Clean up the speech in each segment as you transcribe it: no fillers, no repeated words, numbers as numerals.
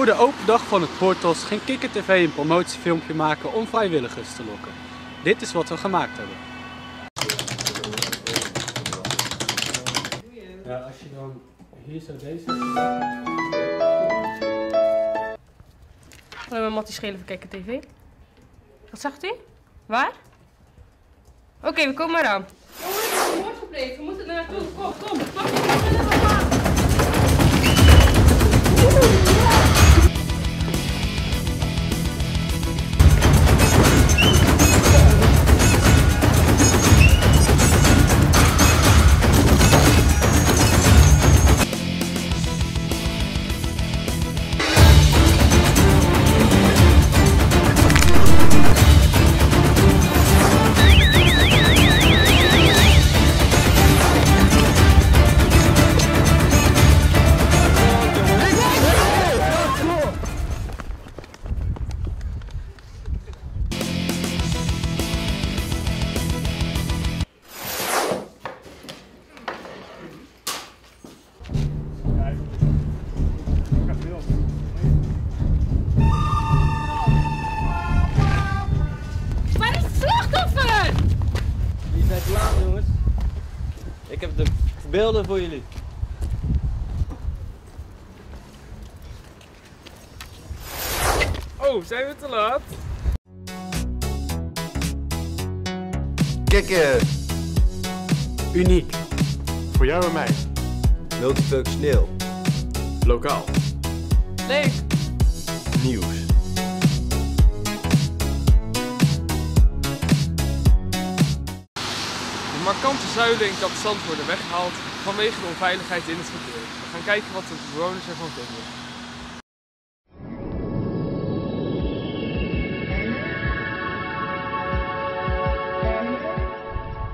Voor de open dag van het Poortos ging Kikker TV een promotiefilmpje maken om vrijwilligers te lokken. Dit is wat we gemaakt hebben. Ja, als je dan hier zo deze... Hallo, Mattie Schelen van Kikker TV. Wat zegt u? Waar? Oké, we komen maar aan. Jongens, het is moord gepleegd. We moeten er naartoe. Kom. Ik heb de beelden voor jullie. Oh, zijn we te laat? Kikker! Uniek. Voor jou en mij. Multifunctioneel. Lokaal. Leuk. Nieuws. De markante zuilen in Kaapstad worden weggehaald vanwege de onveiligheid in het verkeer. We gaan kijken wat de bewoners ervan vinden.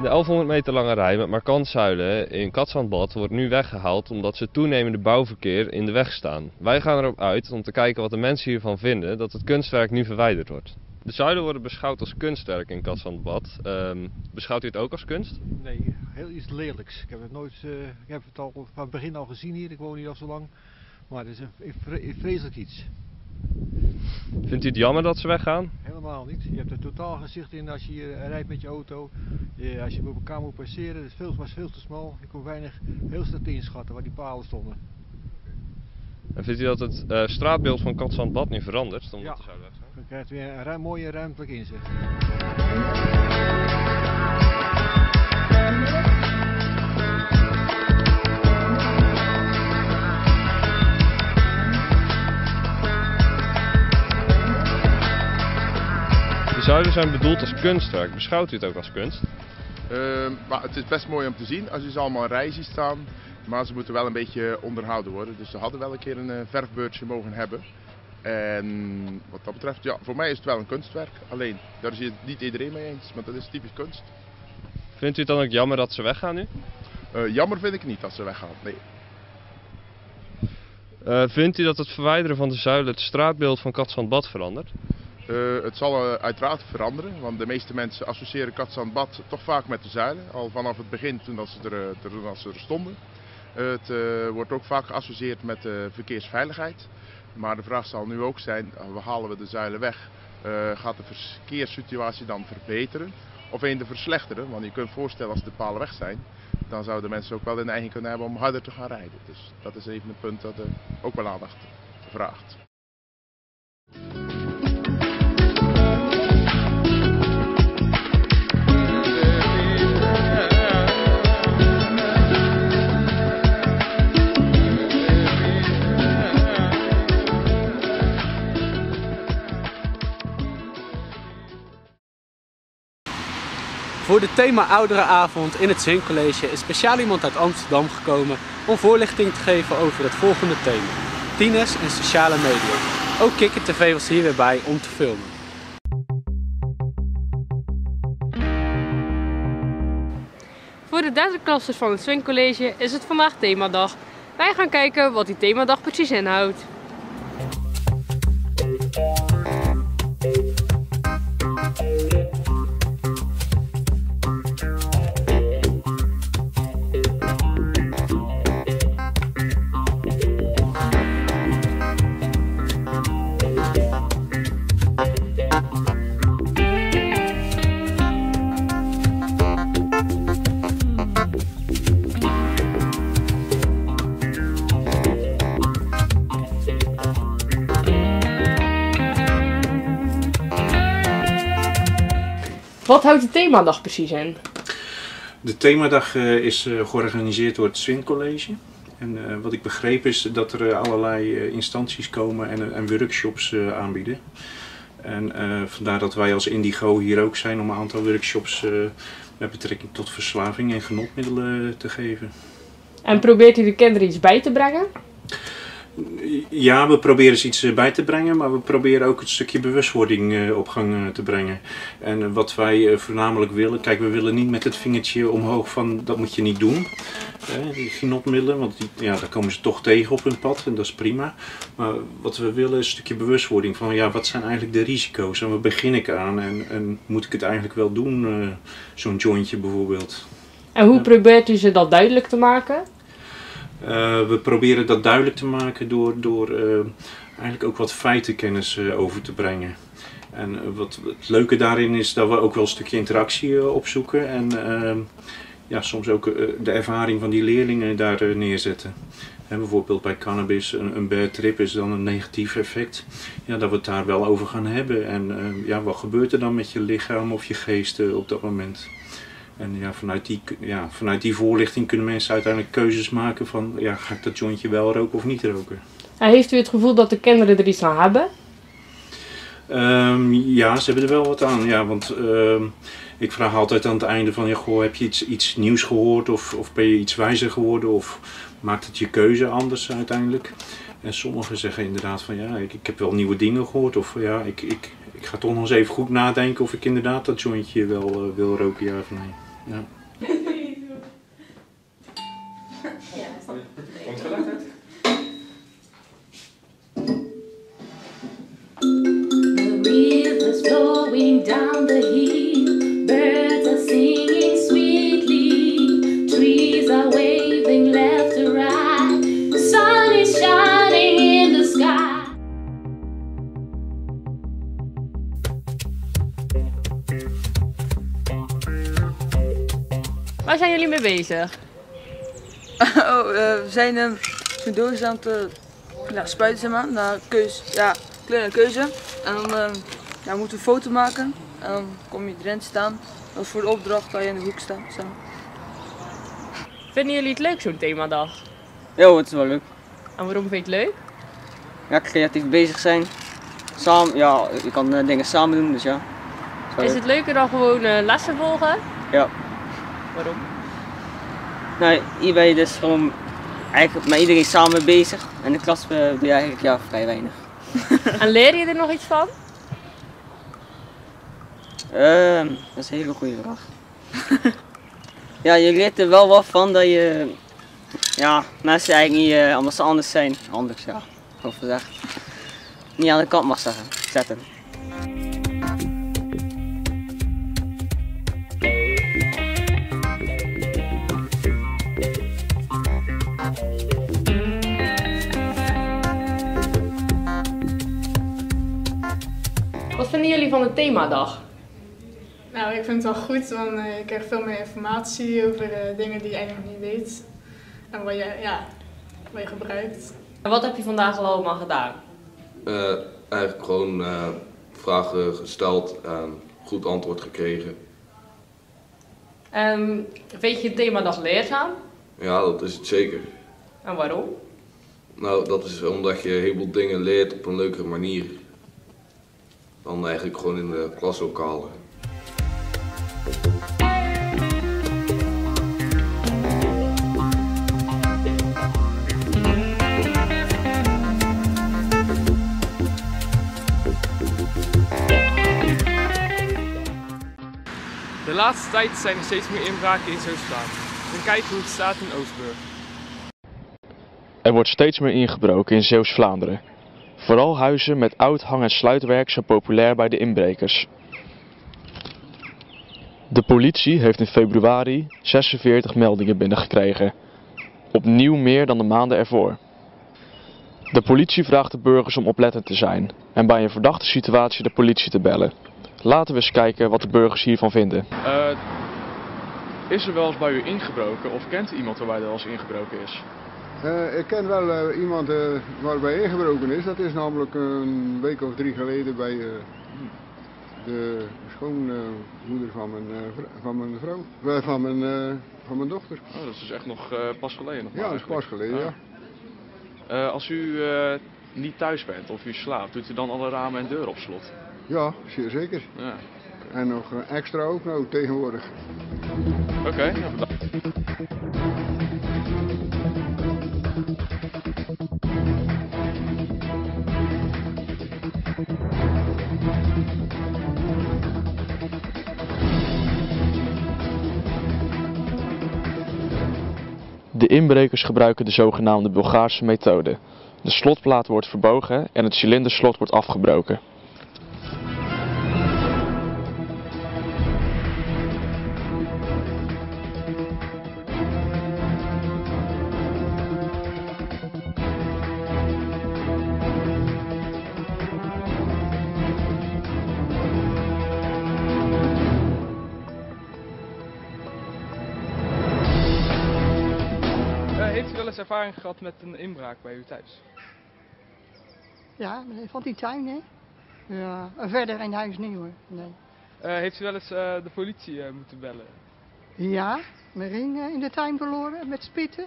De 1100 meter lange rij met markante zuilen in Katzandbad wordt nu weggehaald omdat ze toenemende bouwverkeer in de weg staan. Wij gaan erop uit om te kijken wat de mensen hiervan vinden dat het kunstwerk nu verwijderd wordt. De zuilen worden beschouwd als kunstwerk in Katzandbad. Beschouwt u het ook als kunst? Nee, heel iets lelijks. Ik heb het nooit, ik heb het al van het begin al gezien hier. Ik woon hier al zo lang. Maar het is een vreselijk iets. Vindt u het jammer dat ze weggaan? Helemaal niet. Je hebt er totaal gezicht in als je hier rijdt met je auto. Als je op elkaar moet passeren, het is veel te smal. Ik kon weinig heel snel inschatten waar die palen stonden. En vindt u dat het straatbeeld van Katzandbad nu verandert? Omdat de zuilen weg zijn? Dan krijgt weer een mooie ruimtelijk inzicht. De zuilen zijn bedoeld als kunstwerk. Beschouwt u het ook als kunst? Maar het is best mooi om te zien als je ze allemaal in rij ziet staan. Maar ze moeten wel een beetje onderhouden worden. Dus ze hadden wel een keer een verfbeurtje mogen hebben. En wat dat betreft, ja, voor mij is het wel een kunstwerk. Alleen, daar is het niet iedereen mee eens, maar dat is typisch kunst. Vindt u het dan ook jammer dat ze weggaan nu? Jammer vind ik niet dat ze weggaan, nee. Vindt u dat het verwijderen van de zuilen het straatbeeld van Katzandbad verandert? Het zal uiteraard veranderen, want de meeste mensen associëren Katzandbad toch vaak met de zuilen. Al vanaf het begin toen ze er stonden. Het wordt ook vaak geassocieerd met verkeersveiligheid. Maar de vraag zal nu ook zijn, halen we de zuilen weg? Gaat de verkeerssituatie dan verbeteren of eerder verslechteren? Want je kunt voorstellen als de palen weg zijn, dan zouden mensen ook wel de neiging kunnen hebben om harder te gaan rijden. Dus dat is even een punt dat ook wel aandacht vraagt. Voor de thema Ouderenavond in het Zwingcollege is speciaal iemand uit Amsterdam gekomen om voorlichting te geven over het volgende thema: tieners en sociale media. Ook Kikker TV was hier weer bij om te filmen. Voor de derde klassers van het Zwingcollege is het vandaag themadag. Wij gaan kijken wat die themadag precies inhoudt. Wat houdt de themadag precies in? De themadag is georganiseerd door het Swin College. En wat ik begreep is dat er allerlei instanties komen en workshops aanbieden. En vandaar dat wij als Indigo hier ook zijn om een aantal workshops met betrekking tot verslaving en genotmiddelen te geven. En probeert u de kinderen iets bij te brengen? Ja, we proberen eens iets bij te brengen, maar we proberen ook een stukje bewustwording op gang te brengen. En wat wij voornamelijk willen, kijk, we willen niet met het vingertje omhoog van dat moet je niet doen, die genotmiddelen, want daar komen ze toch tegen op hun pad en dat is prima. Maar wat we willen is een stukje bewustwording van ja, wat zijn eigenlijk de risico's en waar begin ik aan en moet ik het eigenlijk wel doen, zo'n jointje bijvoorbeeld. En hoe probeert u ze dat duidelijk te maken? We proberen dat duidelijk te maken door eigenlijk ook wat feitenkennis over te brengen. En wat het leuke daarin is dat we ook wel een stukje interactie opzoeken en soms ook de ervaring van die leerlingen daar neerzetten. Bijvoorbeeld bij cannabis, een bad trip is dan een negatief effect. Ja, dat we het daar wel over gaan hebben en wat gebeurt er dan met je lichaam of je geest op dat moment. En vanuit die voorlichting kunnen mensen uiteindelijk keuzes maken van ga ik dat jointje wel roken of niet roken. En heeft u het gevoel dat de kinderen er iets aan hebben? Ja, ze hebben er wel wat aan. Ja, want ik vraag altijd aan het einde van heb je iets nieuws gehoord of ben je iets wijzer geworden of maakt het je keuze anders uiteindelijk? En sommigen zeggen inderdaad van ik heb wel nieuwe dingen gehoord of ik ga toch nog eens even goed nadenken of ik inderdaad dat jointje wel wil roken, ja of nee. Ja. Komt geluid uit? The river's flowing down the hill, birds are singing sweetly, trees are waving left to right, the sun is shining in the sky. Waar zijn jullie mee bezig? We zijn zo'n doos aan het spuiten zeg maar, naar kleur en keuze. En dan moeten we een foto maken en dan kom je erin staan. Dat is voor de opdracht dat je in de hoek staat. Zeg maar. Vinden jullie het leuk zo'n themadag? Ja, het is wel leuk. En waarom vind je het leuk? Ja, creatief bezig zijn. Samen, je kan dingen samen doen, dus ja. Is het leuker dan gewoon lessen volgen? Ja. Waarom? Nou, hier ben je dus gewoon eigenlijk met iedereen samen bezig. En in de klas doe je eigenlijk vrij weinig. En leer je er nog iets van? Dat is een hele goede vraag. Ja, je leert er wel wat van dat je mensen eigenlijk niet omdat ze anders zijn. Anders, of gezegd. Niet aan de kant mag zetten. Wat vinden jullie van de themadag? Nou, ik vind het wel goed, want je krijgt veel meer informatie over dingen die je eigenlijk nog niet weet. En wat je gebruikt. En wat heb je vandaag al allemaal gedaan? Eigenlijk gewoon vragen gesteld en goed antwoord gekregen. Vind je de themadag leerzaam? Ja, dat is het zeker. En waarom? Nou, dat is omdat je een heleboel dingen leert op een leukere manier dan eigenlijk gewoon in de klaslokalen. De laatste tijd zijn er steeds meer inbraken in Zeeuws-Vlaanderen. En kijken hoe het staat in Oostburg. Er wordt steeds meer ingebroken in Zeeuws-Vlaanderen. Vooral huizen met oud hang- en sluitwerk zijn populair bij de inbrekers. De politie heeft in februari 46 meldingen binnengekregen. Opnieuw meer dan de maanden ervoor. De politie vraagt de burgers om oplettend te zijn en bij een verdachte situatie de politie te bellen. Laten we eens kijken wat de burgers hiervan vinden. Is er wel eens bij u ingebroken of kent u iemand waarbij er wel eens ingebroken is? Ik ken wel iemand waarbij ingebroken is. Dat is namelijk een week of 3 geleden bij de schoonmoeder van mijn vrouw, van mijn dochter. Oh, dat is dus echt nog pas geleden nog. Ja, dat is pas geleden, ja. Als u niet thuis bent of u slaapt, doet u dan alle ramen en deuren op slot? Ja, zeer zeker. Ja. En nog extra ook nou tegenwoordig. Oké, ja, bedankt. De inbrekers gebruiken de zogenaamde Bulgaarse methode. De slotplaat wordt verbogen en het cilinderslot wordt afgebroken. Heeft u wel eens ervaring gehad met een inbraak bij u thuis? Ja, van die tuin, hè? Ja, verder in huis niet hoor, nee. Heeft u wel eens de politie moeten bellen? Ja, mijn ring in de tuin verloren met spitten.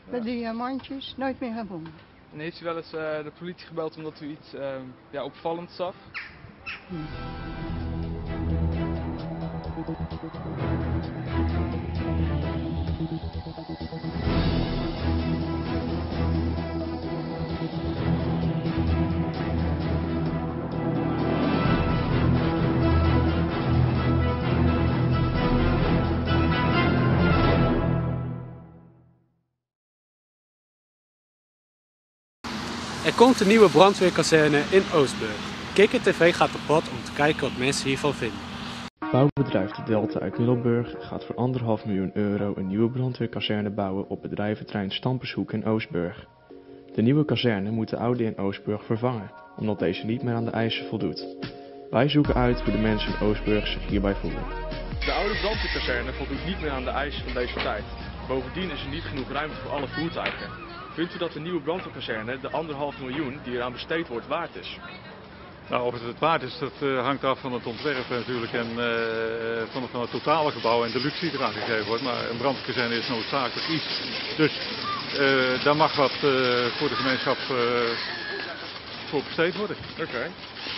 Ja. Met die mandjes, nooit meer gevonden. En heeft u wel eens de politie gebeld omdat u iets opvallends zag? Er komt een nieuwe brandweerkazerne in Oostburg. Kikker TV gaat op pad om te kijken wat mensen hiervan vinden. Bouwbedrijf De Delta uit Middelburg gaat voor €1,5 miljoen een nieuwe brandweerkazerne bouwen op bedrijventerrein Stampershoek in Oostburg. De nieuwe kazerne moet de oude in Oostburg vervangen, omdat deze niet meer aan de eisen voldoet. Wij zoeken uit hoe de mensen in Oostburg zich hierbij voelen. De oude brandweerkazerne voldoet niet meer aan de eisen van deze tijd. Bovendien is er niet genoeg ruimte voor alle voertuigen. Vindt u dat de nieuwe brandweerkazerne de €1,5 miljoen die eraan besteed wordt waard is? Nou, of het waard is, dat hangt af van het ontwerp natuurlijk en van het totale gebouw en de luxe die eraan gegeven wordt. Maar een brandweerkazerne is noodzakelijk iets. Dus daar mag wat voor de gemeenschap voor besteed worden. Oké.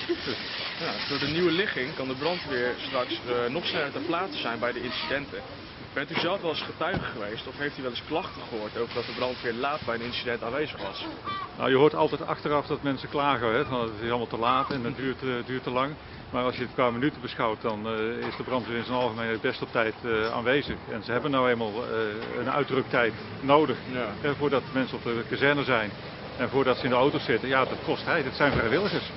Dus. Ja, door de nieuwe ligging kan de brandweer straks nog sneller ter plaatse zijn bij de incidenten. Bent u zelf wel eens getuige geweest of heeft u wel eens klachten gehoord over dat de brandweer laat bij een incident aanwezig was? Nou, je hoort altijd achteraf dat mensen klagen, hè, van het is allemaal te laat en het duurt te lang. Maar als je het qua minuten beschouwt, dan is de brandweer in zijn algemeenheid best op tijd aanwezig. En ze hebben nou eenmaal een uitruktijd nodig voordat mensen op de kazerne zijn. En voordat ze in de auto zitten, ja, dat kost tijd. Het zijn vrijwilligers.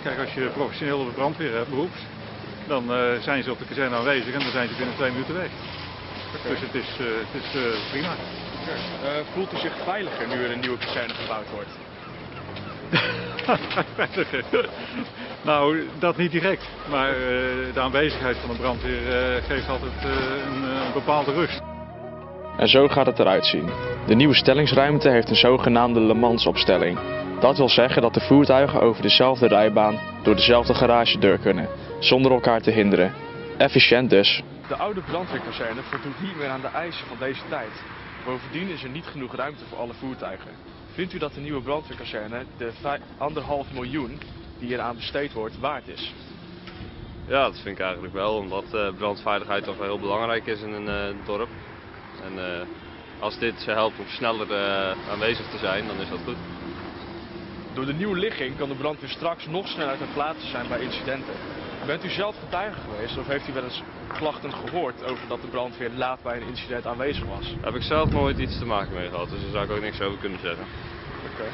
Kijk, als je professioneel op de brandweer hebt, beroeps, dan zijn ze op de kazerne aanwezig en dan zijn ze binnen 2 minuten weg. Okay. Dus het is prima. Okay. Voelt u zich veiliger nu er een nieuwe kazerne gebouwd wordt? Nou, dat niet direct. Maar de aanwezigheid van de brandweer geeft altijd een bepaalde rust. En zo gaat het eruit zien. De nieuwe stellingsruimte heeft een zogenaamde Le Mans opstelling. Dat wil zeggen dat de voertuigen over dezelfde rijbaan door dezelfde garagedeur kunnen, zonder elkaar te hinderen. Efficiënt dus. De oude brandweerkazerne voldoet niet meer aan de eisen van deze tijd. Bovendien is er niet genoeg ruimte voor alle voertuigen. Vindt u dat de nieuwe brandweerkazerne de €1,5 miljoen die eraan besteed wordt waard is? Ja, dat vind ik eigenlijk wel, omdat brandveiligheid toch wel heel belangrijk is in een dorp. En als dit ze helpt om sneller aanwezig te zijn, dan is dat goed. Door de nieuwe ligging kan de brandweer straks nog sneller ter plaatse zijn bij incidenten. Bent u zelf getuige geweest of heeft u wel eens klachten gehoord over dat de brandweer laat bij een incident aanwezig was? Daar heb ik zelf nooit iets te maken mee gehad, dus daar zou ik ook niks over kunnen zeggen. Oké.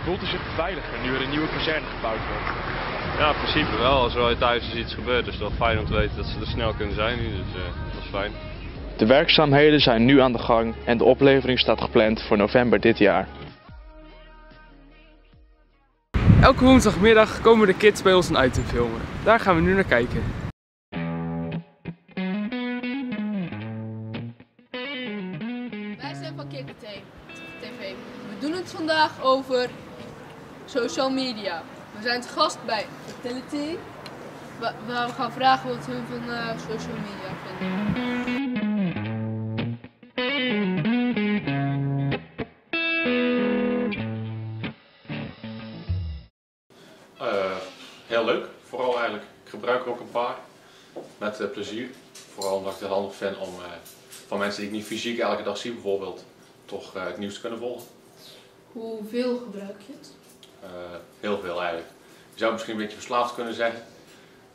Voelt u zich veiliger nu er een nieuwe kazerne gebouwd wordt? Ja, in principe wel. Als er wel thuis is iets gebeurd, is het wel fijn om te weten dat ze er snel kunnen zijn nu, dus dat is fijn. De werkzaamheden zijn nu aan de gang en de oplevering staat gepland voor november dit jaar. Elke woensdagmiddag komen de kids bij ons een item filmen. Daar gaan we nu naar kijken. Wij zijn van Kikker TV. We doen het vandaag over social media. We zijn te gast bij Fertility, We gaan vragen wat hun van social media vinden. Heel leuk, vooral eigenlijk. Ik gebruik er ook een paar met plezier. Vooral omdat ik het handig vind om van mensen die ik niet fysiek elke dag zie bijvoorbeeld, toch het nieuws te kunnen volgen. Hoeveel gebruik je het? Heel veel eigenlijk. Je zou misschien een beetje verslaafd kunnen zeggen.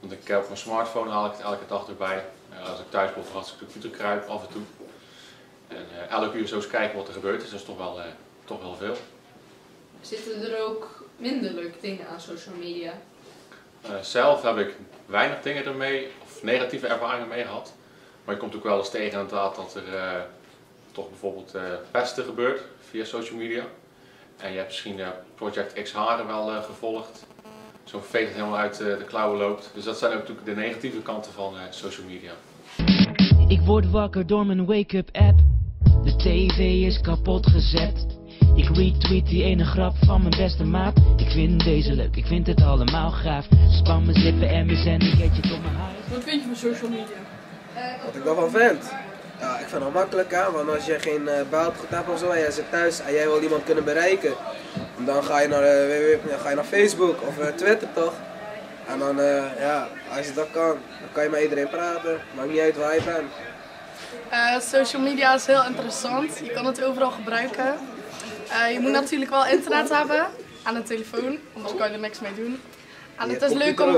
Want ik op mijn smartphone haal ik het elke dag erbij. Als ik thuis ben, achter de computer kruip af en toe. En elk uur zo eens kijken wat er gebeurt, dus dat is toch wel veel. Zitten er ook minder leuke dingen aan social media? Zelf heb ik weinig dingen ermee, of negatieve ervaringen mee gehad. Maar je komt ook wel eens tegen inderdaad dat er toch bijvoorbeeld pesten gebeurt via social media. En je hebt misschien Project X Haren wel gevolgd. Zo'n veeg dat helemaal uit de klauwen loopt. Dus dat zijn ook natuurlijk de negatieve kanten van social media. Ik word wakker door mijn wake-up app. De tv is kapot gezet. Ik retweet die ene grap van mijn beste maat. Ik vind deze leuk, ik vind het allemaal gaaf. Span mijn zippen en mijn zendingetje tot mijn huis. Wat vind je van social media? Wat ik daarvan vind? Ja, ik vind het makkelijk hè, want als je geen buitengoed hebt of zo en jij zit thuis en jij wil iemand kunnen bereiken, dan ga je naar Facebook of Twitter toch? En dan, ja, als je dat kan, dan kan je met iedereen praten, maakt niet uit waar je bent. Social media is heel interessant, je kan het overal gebruiken. Je moet natuurlijk wel internet hebben aan een telefoon, anders kan je er niks mee doen. En het is leuk om...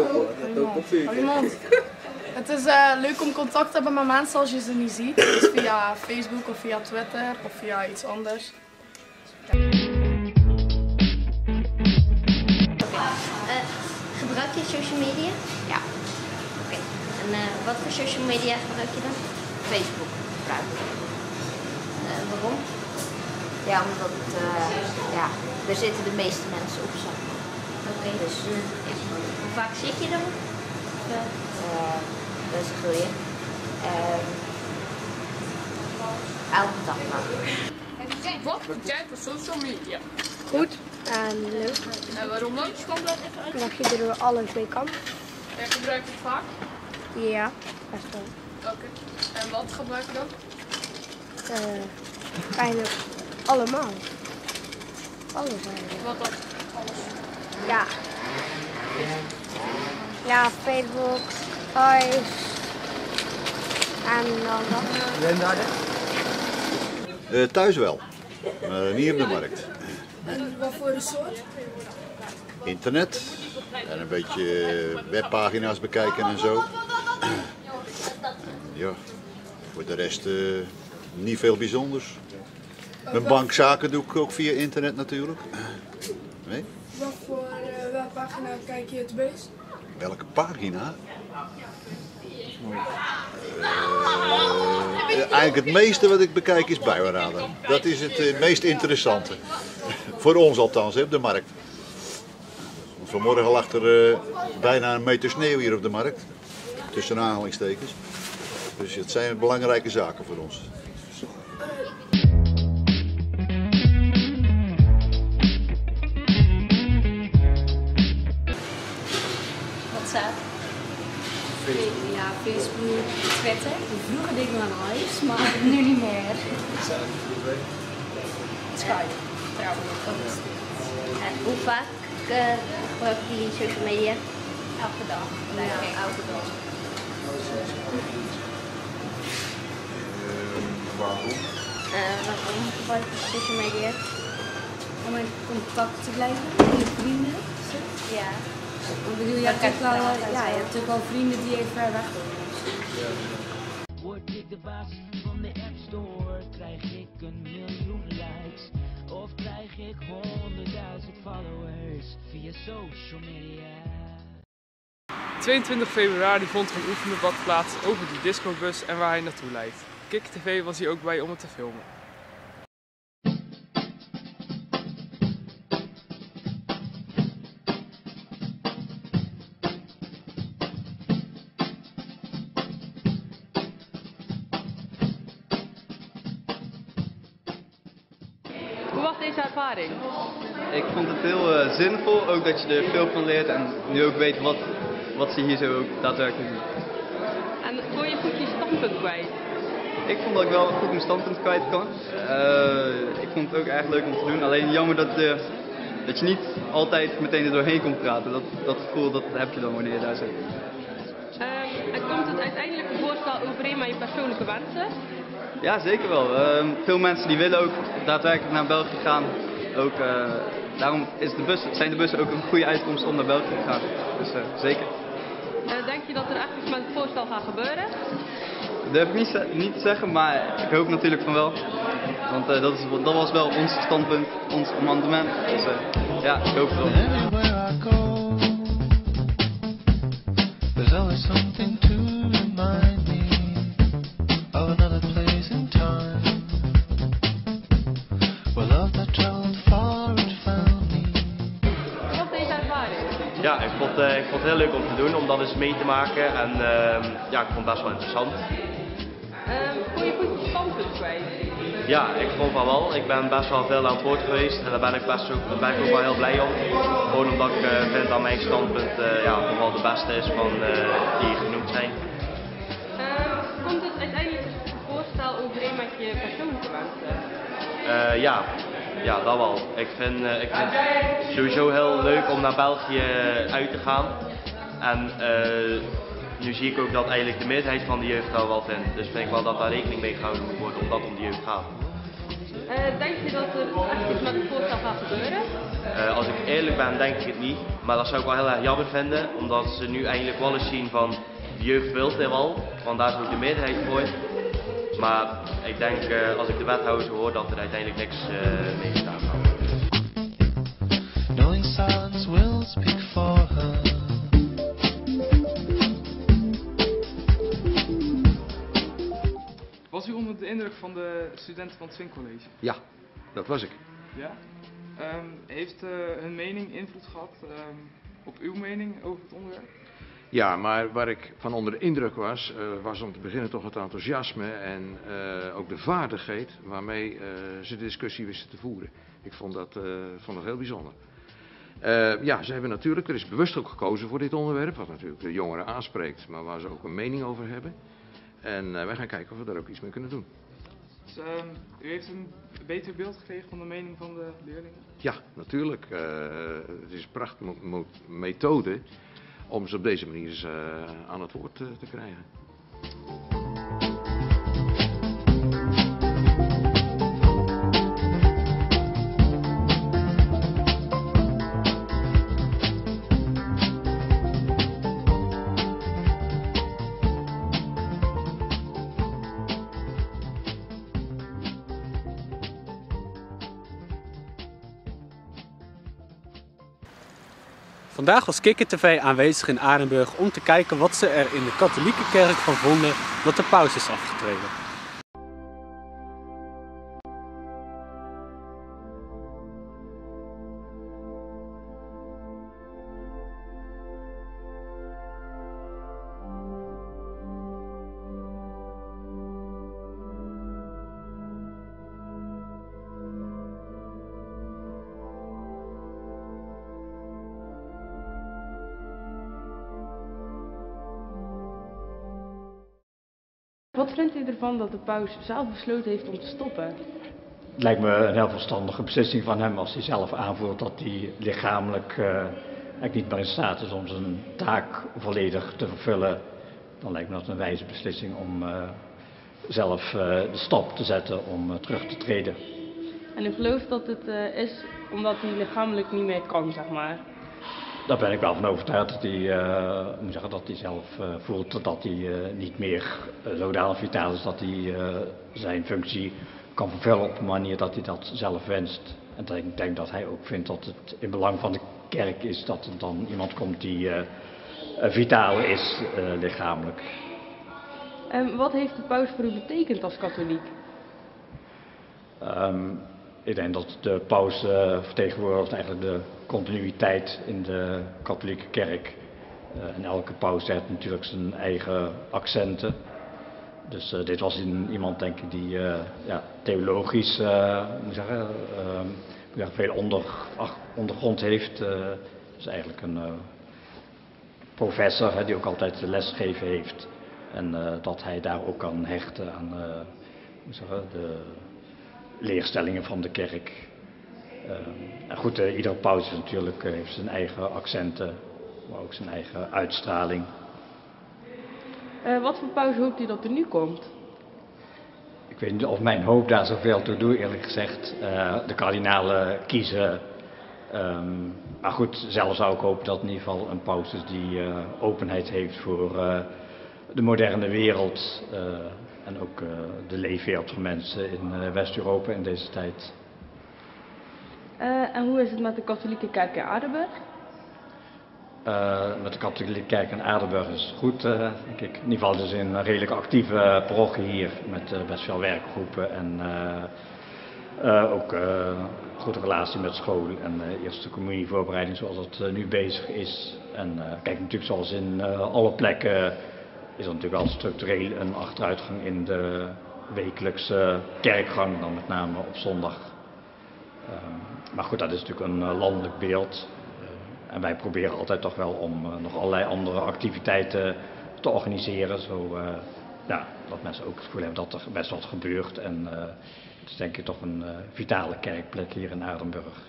Het is leuk om contact te hebben met mensen als je ze niet ziet. Dus via Facebook of via Twitter of via iets anders. Gebruik je social media? Ja. Oké. En wat voor social media gebruik je dan? Facebook gebruik ik. Waarom? Ja, omdat ja, daar zitten de meeste mensen op zo. Oké, dus ja. Hoe vaak zit je dan? Dat is een goeie. Elke dag maar. Wat vind jij van social media? Goed en leuk. En waarom dan? Omdat je er alles mee kan. En gebruik je het vaak? Ja, best wel. Oké. En wat gebruik je dan? Eigenlijk allemaal. Alles eigenlijk. Wat dan? Alles? Ja. Ja, Facebook, Hive en dan dat. Thuis wel, niet op de markt. En wat voor een soort? Internet en een beetje webpagina's bekijken en zo. Ja, voor de rest niet veel bijzonders. Mijn bankzaken doe ik ook via internet natuurlijk. Nee? Wat voor webpagina kijk je het meest? Welke pagina? Eigenlijk het meeste wat ik bekijk is Buienradar. Dat is het meest interessante. Voor ons althans, hè, op de markt. Vanmorgen lag er bijna een meter sneeuw hier op de markt. Tussen aanhalingstekens. Dus het zijn belangrijke zaken voor ons. Ja, Facebook, Twitter. Vroeger deed ik nog aan Hives, maar nu niet meer. Skype. En hoe vaak gebruik je social media? Elke dag. Ja, elke dag. Waarom? Waarom gebruik je social media? Om in contact te blijven met je vrienden. Ja. Ik bedoel, je hebt natuurlijk wel vrienden die even ver weg wonen. Word ik de baas van de App Store, krijg ik 1 miljoen likes. Of krijg ik 100.000 followers via social media. 22 februari vond er een oefendebat plaats over die discobus en waar hij naartoe leidt. Kikker TV was hier ook bij om het te filmen. Hoe was deze ervaring? Ik vond het heel zinvol, ook dat je er veel van leert en nu ook weet wat wat ze hier zo ook daadwerkelijk doen. En kon je goed je standpunt kwijt? Ik vond dat ik wel goed mijn standpunt kwijt kan. Ik vond het ook erg leuk om te doen. Alleen jammer dat je niet altijd meteen er doorheen komt praten. Dat gevoel dat heb je dan wanneer je daar zit. En komt het uiteindelijke voorstel overeen met je persoonlijke wensen? Ja, zeker wel. Veel mensen die willen ook daadwerkelijk naar België gaan. Ook, daarom zijn de bussen ook een goede uitkomst om naar België te gaan. Dus zeker. Denk je dat er echt iets met het voorstel gaat gebeuren? Dat durf ik niet te zeggen, maar ik hoop natuurlijk van wel. Want dat was wel ons standpunt, ons amendement. Dus ja, ik hoop het wel. There's always something to remind me of another place in time where love that traveled far and found me. Wat deed ervaring? Ja, ik vond het heel leuk om te doen, om dat eens mee te maken en ja, ik vond het best wel interessant. Kon je goed je standpunt kwijt? Ja, ik vond van wel. Ik ben best wel veel aan het woord geweest en daar ben ik ook wel heel blij om. Gewoon omdat ik vind dat mijn standpunt ja, toch wel de beste is van die hier genoemd zijn. Komt het uiteindelijk het voorstel overeen met je persoonlijke wensen? Ja, dat wel. Ik vind het sowieso heel leuk om naar België uit te gaan. En nu zie ik ook dat eigenlijk de meerderheid van de jeugd daar wel vindt. Dus vind ik wel dat daar rekening mee gehouden moet worden, omdat het om de jeugd gaat. Denk je dat er echt iets met het voorstel gaat gebeuren? Als ik eerlijk ben, denk ik het niet. Maar dat zou ik wel heel erg jammer vinden, omdat ze nu eigenlijk wel eens zien van de jeugd wil het wel, want daar is ook de meerderheid voor. Maar ik denk, als ik de wethouders hoor, dat er uiteindelijk niks mee gedaan gaat. Knowing silence will speak for her. Was u onder de indruk van de studenten van het Swinkcollege? Ja, dat was ik. Ja? Heeft hun mening invloed gehad op uw mening over het onderwerp? Ja, maar waar ik van onder de indruk was, was om te beginnen toch het enthousiasme en ook de vaardigheid waarmee ze de discussie wisten te voeren. Ik vond dat heel bijzonder. Ja, ze hebben natuurlijk, er is bewust ook gekozen voor dit onderwerp, wat natuurlijk de jongeren aanspreekt, maar waar ze ook een mening over hebben. En wij gaan kijken of we daar ook iets mee kunnen doen. Dus, u heeft een beter beeld gekregen van de mening van de leerlingen? Ja, natuurlijk. Het is een prachtige methode om ze op deze manier aan het woord te krijgen. Vandaag was Kikker TV aanwezig in Arenburg om te kijken wat ze er in de katholieke kerk van vonden dat de paus is afgetreden. Wat vindt u ervan dat de paus zelf besloten heeft om te stoppen? Het lijkt me een heel verstandige beslissing van hem als hij zelf aanvoert dat hij lichamelijk eigenlijk niet meer in staat is om zijn taak volledig te vervullen. Dan lijkt me dat een wijze beslissing om zelf de stap te zetten om terug te treden. En u gelooft dat het is omdat hij lichamelijk niet meer kan, zeg maar? Daar ben ik wel van overtuigd dat hij, dat hij zelf voelt dat hij niet meer zodanig vitaal is dat hij zijn functie kan vervullen op een manier dat hij dat zelf wenst. En ik denk dat hij ook vindt dat het in belang van de kerk is dat er dan iemand komt die vitaal is lichamelijk. En wat heeft de paus voor u betekend als katholiek? Ik denk dat de paus vertegenwoordigt eigenlijk de continuïteit in de katholieke kerk. En elke paus zet natuurlijk zijn eigen accenten. Dus dit was iemand, denk ik, die theologisch veel ondergrond heeft. Dus eigenlijk professor die ook altijd lesgeven heeft. En dat hij daar ook kan hechten aan de leerstellingen van de kerk. En goed, iedere paus natuurlijk heeft zijn eigen accenten, maar ook zijn eigen uitstraling. Wat voor paus hoopt u dat er nu komt? Ik weet niet of mijn hoop daar zoveel toe doet, eerlijk gezegd. De kardinalen kiezen. Maar goed, zelf zou ik hopen dat in ieder geval een paus is die openheid heeft voor de moderne wereld. En ook de leefwereld van mensen in West-Europa in deze tijd. En hoe is het met de katholieke kerk in Aardenburg? Met de katholieke kerk in Aardenburg is het goed, denk ik. In ieder geval is het een redelijk actieve parochie hier met best veel werkgroepen en ook goede relatie met school en eerste communievoorbereiding zoals het nu bezig is. En kijk, natuurlijk zoals in alle plekken is er natuurlijk al structureel een achteruitgang in de wekelijkse kerkgang, dan met name op zondag. Maar goed, dat is natuurlijk een landelijk beeld. En wij proberen altijd toch wel om nog allerlei andere activiteiten te organiseren. Dat mensen ook het gevoel hebben dat er best wat gebeurt. En het is denk ik toch een vitale kerkplek hier in Aardenburg.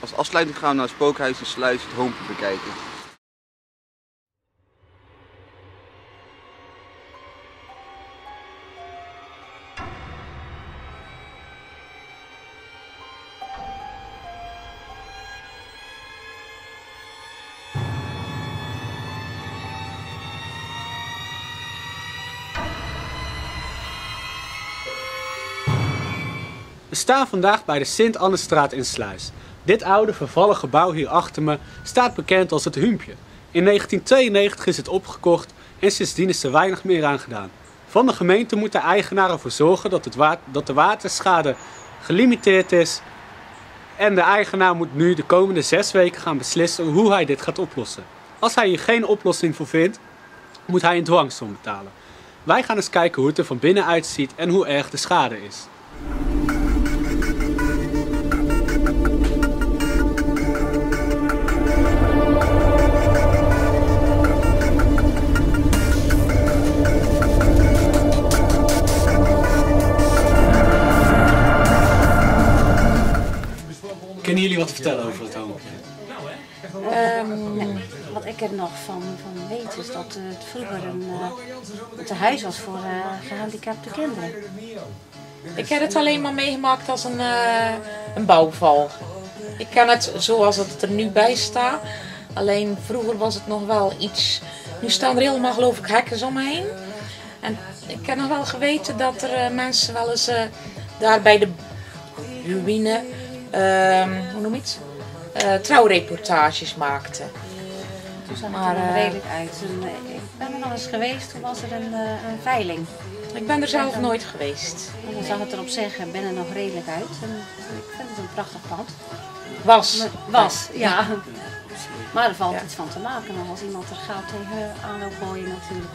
Als afsluiting gaan we naar het Spookhuis en Sluis het Hompje bekijken. We staan vandaag bij de Sint-Annestraat in Sluis. Dit oude vervallen gebouw hier achter me staat bekend als het Humpje. In 1992 is het opgekocht en sindsdien is er weinig meer aan gedaan. Van de gemeente moet de eigenaar ervoor zorgen dat de waterschade gelimiteerd is. En de eigenaar moet nu de komende 6 weken gaan beslissen hoe hij dit gaat oplossen. Als hij hier geen oplossing voor vindt, moet hij een dwangsom betalen. Wij gaan eens kijken hoe het er van binnen uitziet en hoe erg de schade is. Kunnen jullie wat vertellen over het Hompje? Wat ik er nog van weet is dat het vroeger een tehuis was voor gehandicapte kinderen. Ik heb het alleen maar meegemaakt als een bouwval. Ik ken het zoals het er nu bij staat. Alleen vroeger was het nog wel iets... Nu staan er helemaal geloof ik hekken omheen. En ik heb nog wel geweten dat er mensen wel eens daar bij de ruïne... hoe noem je het? Trouwreportages maakten. Toen zag het er redelijk uit. Ik ben er nog eens geweest, toen was er een veiling. Ik ben er zelf nooit geweest. En dan zag het er op zich binnen nog redelijk uit. En ik vind het een prachtig pand. Was, ja. Maar er valt iets van te maken nog als iemand er geld tegenaan wil gooien natuurlijk.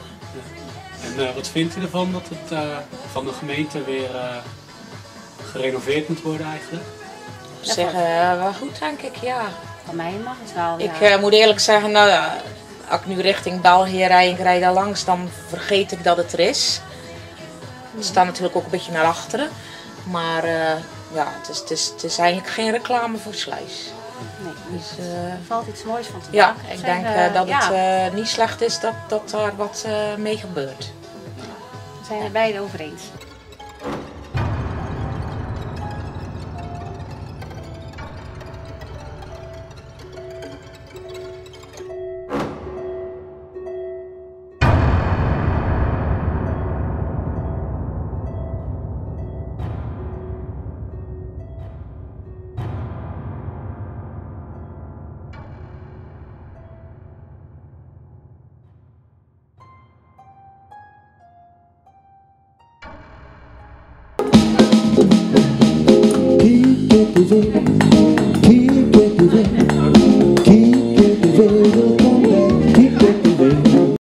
En wat vindt u ervan dat het van de gemeente weer gerenoveerd moet worden eigenlijk? Ik zeg wel goed denk ik, ja. Van mij mag het wel, Ik moet eerlijk zeggen, nou, als ik nu richting België rijd en ik rijd daar langs, dan vergeet ik dat het er is. Het staat natuurlijk ook een beetje naar achteren. Maar ja, het is eigenlijk geen reclame voor Sluis. Nee, dus, er valt iets moois van te ja, maken. ik denk dat het niet slecht is dat daar wat mee gebeurt. We zijn er beide over eens. TV.